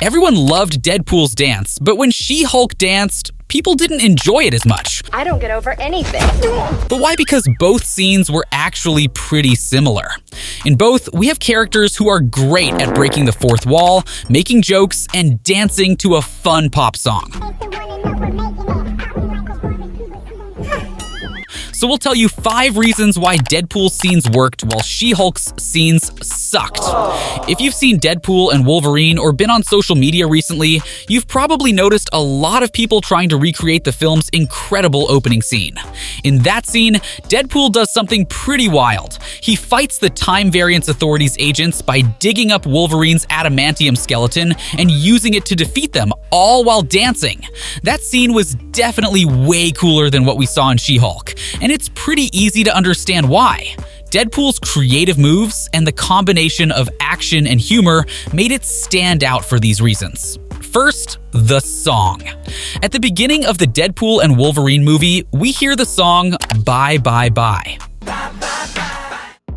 Everyone loved Deadpool's dance, but when She-Hulk danced, people didn't enjoy it as much. I don't get over anything. But why? Because both scenes were actually pretty similar. In both, we have characters who are great at breaking the fourth wall, making jokes, and dancing to a fun pop song. So we'll tell you 5 reasons why Deadpool's scenes worked while She-Hulk's scenes sucked. If you've seen Deadpool and Wolverine or been on social media recently, you've probably noticed a lot of people trying to recreate the film's incredible opening scene. In that scene, Deadpool does something pretty wild. He fights the Time Variance Authority's agents by digging up Wolverine's adamantium skeleton and using it to defeat them, all while dancing. That scene was definitely way cooler than what we saw in She-Hulk, and it's pretty easy to understand why. Deadpool's creative moves and the combination of action and humor made it stand out for these reasons. First, the song. At the beginning of the Deadpool and Wolverine movie, we hear the song Bye Bye Bye.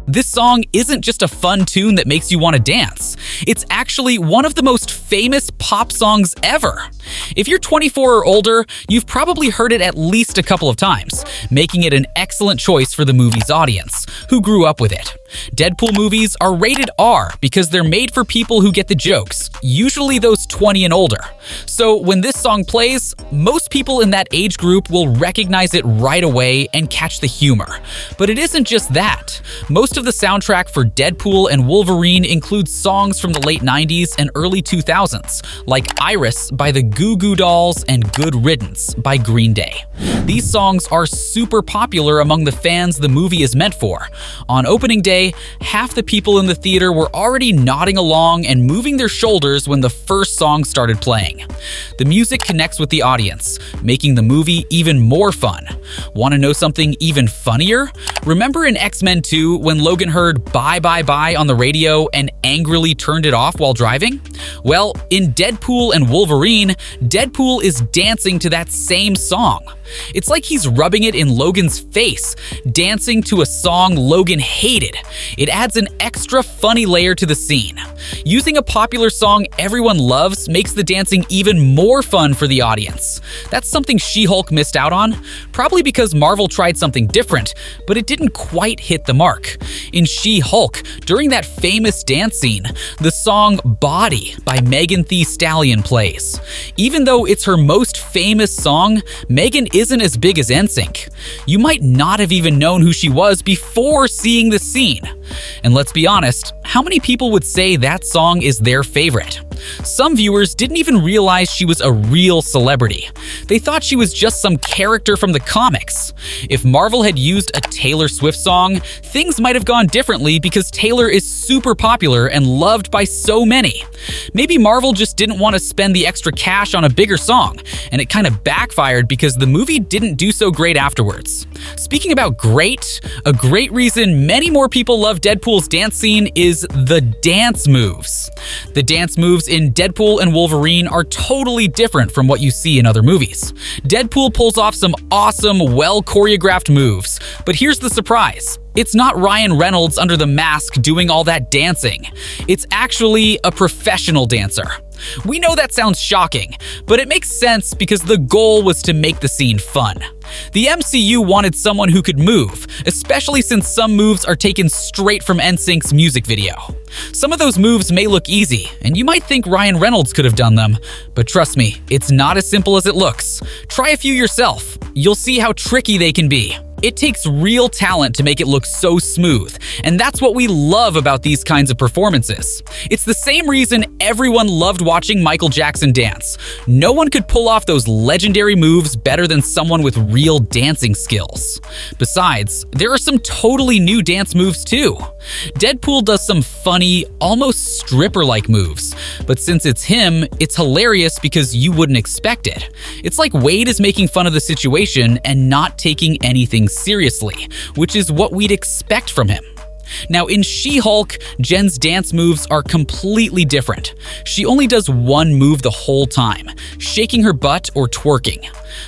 This song isn't just a fun tune that makes you want to dance. It's actually one of the most famous pop songs ever. If you're 24 or older, you've probably heard it at least a couple of times, making it an excellent choice for the movie's audience, who grew up with it. Deadpool movies are rated R because they're made for people who get the jokes, usually those 20 and older. So when this song plays, most people in that age group will recognize it right away and catch the humor. But it isn't just that. Most of the soundtrack for Deadpool and Wolverine includes songs from the late 90s and early 2000s, like Iris by the Goo Goo Dolls and Good Riddance by Green Day. These songs are super popular among the fans the movie is meant for. On opening day, half the people in the theater were already nodding along and moving their shoulders when the first song started playing. The music connects with the audience, making the movie even more fun. Want to know something even funnier? Remember in X-Men 2 when Logan heard Bye Bye Bye on the radio and angrily turned it off while driving? Well, in Deadpool and Wolverine, Deadpool is dancing to that same song. It's like he's rubbing it in Logan's face, dancing to a song Logan hated. It adds an extra funny layer to the scene. Using a popular song everyone loves makes the dancing even more fun for the audience. That's something She-Hulk missed out on, probably because Marvel tried something different, but it didn't quite hit the mark. In She-Hulk, during that famous dance scene, the song Body by Megan Thee Stallion plays. Even though it's her most famous song, Megan isn't as big as NSYNC. You might not have even known who she was before seeing the scene. And let's be honest, how many people would say that song is their favorite? Some viewers didn't even realize she was a real celebrity. They thought she was just some character from the comics. If Marvel had used a Taylor Swift song, things might have gone differently because Taylor is super popular and loved by so many. Maybe Marvel just didn't want to spend the extra cash on a bigger song, and it kind of backfired because the movie didn't do so great afterwards. Speaking about great, a great reason many more people love Deadpool's dance scene is the dance moves. The dance moves in Deadpool and Wolverine are totally different from what you see in other movies. Deadpool pulls off some awesome, well-choreographed moves, but here's the surprise. It's not Ryan Reynolds under the mask doing all that dancing. It's actually a professional dancer. We know that sounds shocking, but it makes sense because the goal was to make the scene fun. The MCU wanted someone who could move, especially since some moves are taken straight from NSYNC's music video. Some of those moves may look easy, and you might think Ryan Reynolds could have done them, but trust me, it's not as simple as it looks. Try a few yourself. You'll see how tricky they can be. It takes real talent to make it look so smooth, and that's what we love about these kinds of performances. It's the same reason everyone loved watching Michael Jackson dance. No one could pull off those legendary moves better than someone with real dancing skills. Besides, there are some totally new dance moves too. Deadpool does some funny, almost stripper-like moves, but since it's him, it's hilarious because you wouldn't expect it. It's like Wade is making fun of the situation and not taking anything seriously, which is what we'd expect from him. Now in She-Hulk, Jen's dance moves are completely different. She only does one move the whole time, shaking her butt or twerking.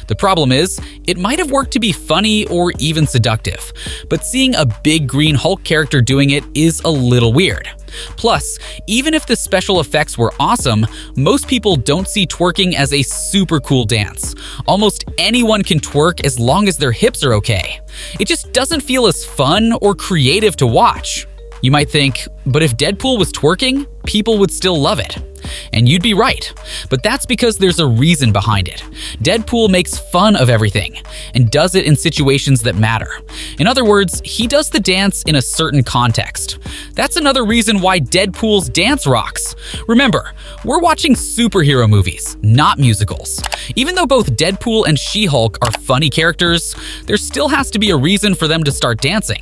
The problem is, it might have worked to be funny or even seductive, but seeing a big green Hulk character doing it is a little weird. Plus, even if the special effects were awesome, most people don't see twerking as a super cool dance. Almost anyone can twerk as long as their hips are okay. It just doesn't feel as fun or creative to watch. You might think, but if Deadpool was twerking, people would still love it. And you'd be right, but that's because there's a reason behind it. Deadpool makes fun of everything and does it in situations that matter. In other words, he does the dance in a certain context. That's another reason why Deadpool's dance rocks. Remember, we're watching superhero movies, not musicals. Even though both Deadpool and She-Hulk are funny characters, there still has to be a reason for them to start dancing.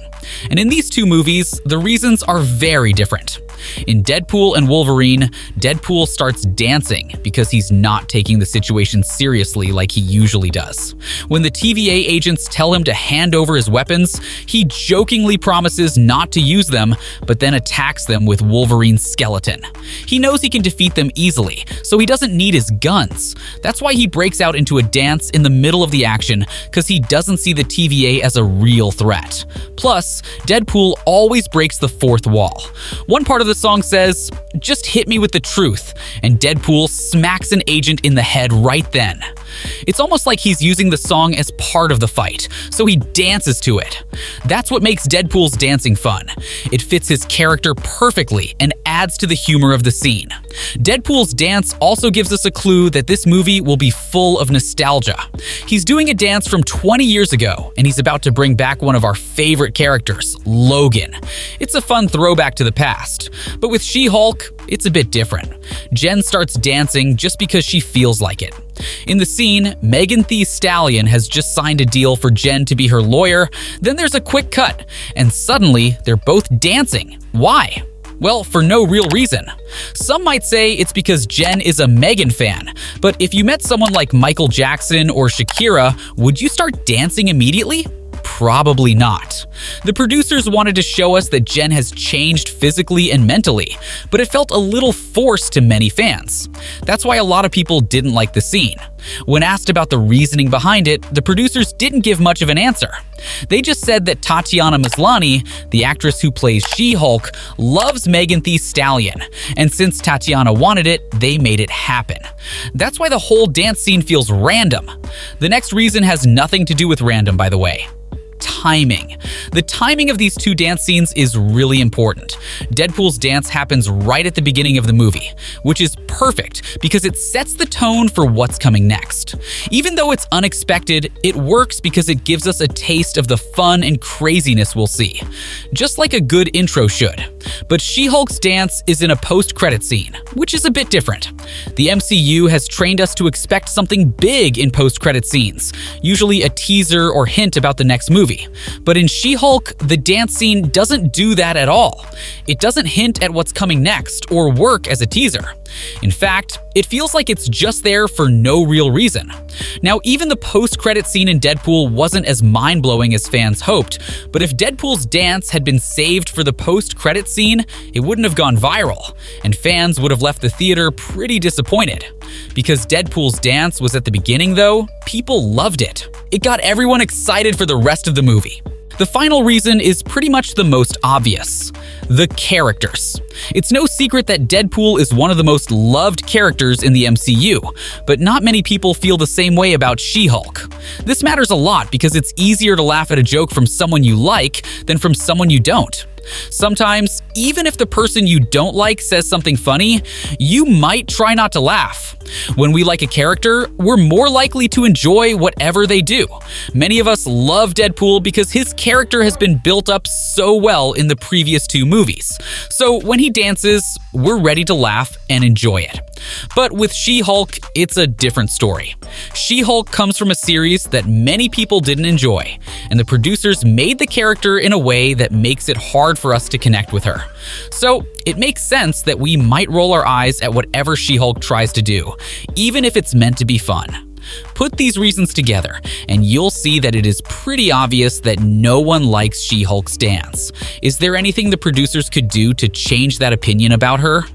And in these two movies, the reasons are very different. In Deadpool and Wolverine, Deadpool starts dancing because he's not taking the situation seriously like he usually does. When the TVA agents tell him to hand over his weapons, he jokingly promises not to use them, but then attacks them with Wolverine's skeleton. He knows he can defeat them easily, so he doesn't need his guns. That's why he breaks out into a dance in the middle of the action, because he doesn't see the TVA as a real threat. Plus, Deadpool always breaks the fourth wall. One part of the song says, "Just hit me with the truth," and Deadpool smacks an agent in the head right then. It's almost like he's using the song as part of the fight, so he dances to it. That's what makes Deadpool's dancing fun. It fits his character perfectly and adds to the humor of the scene. Deadpool's dance also gives us a clue that this movie will be full of nostalgia. He's doing a dance from 20 years ago, and he's about to bring back one of our favorite characters, Logan. It's a fun throwback to the past. But with She-Hulk, it's a bit different. Jen starts dancing just because she feels like it. In the scene, Megan Thee Stallion has just signed a deal for Jen to be her lawyer. Then there's a quick cut, and suddenly they're both dancing. Why? Well, for no real reason. Some might say it's because Jen is a Megan fan, but if you met someone like Michael Jackson or Shakira, would you start dancing immediately? Probably not. The producers wanted to show us that Jen has changed physically and mentally, but it felt a little forced to many fans. That's why a lot of people didn't like the scene. When asked about the reasoning behind it, the producers didn't give much of an answer. They just said that Tatiana Maslany, the actress who plays She-Hulk, loves Megan Thee Stallion, and since Tatiana wanted it, they made it happen. That's why the whole dance scene feels random. The next reason has nothing to do with random, by the way. Timing. The timing of these two dance scenes is really important. Deadpool's dance happens right at the beginning of the movie, which is perfect because it sets the tone for what's coming next. Even though it's unexpected, it works because it gives us a taste of the fun and craziness we'll see, just like a good intro should. But She-Hulk's dance is in a post-credit scene, which is a bit different. The MCU has trained us to expect something big in post-credit scenes, usually a teaser or hint about the next movie. But in She-Hulk, the dance scene doesn't do that at all. It doesn't hint at what's coming next or work as a teaser. In fact, it feels like it's just there for no real reason. Now, even the post-credit scene in Deadpool wasn't as mind-blowing as fans hoped, but if Deadpool's dance had been saved for the post-credit scene, it wouldn't have gone viral, and fans would have left the theater pretty disappointed. Because Deadpool's dance was at the beginning, though, people loved it. It got everyone excited for the rest of the movie. The final reason is pretty much the most obvious: the characters. It's no secret that Deadpool is one of the most loved characters in the MCU, but not many people feel the same way about She-Hulk. This matters a lot because it's easier to laugh at a joke from someone you like than from someone you don't. Sometimes, even if the person you don't like says something funny, you might try not to laugh. When we like a character, we're more likely to enjoy whatever they do. Many of us love Deadpool because his character has been built up so well in the previous two movies. So when he dances, we're ready to laugh and enjoy it. But with She-Hulk, it's a different story. She-Hulk comes from a series that many people didn't enjoy, and the producers made the character in a way that makes it hard for us to connect with her. So it makes sense that we might roll our eyes at whatever She-Hulk tries to do, even if it's meant to be fun. Put these reasons together, and you'll see that it is pretty obvious that no one likes She-Hulk's dance. Is there anything the producers could do to change that opinion about her?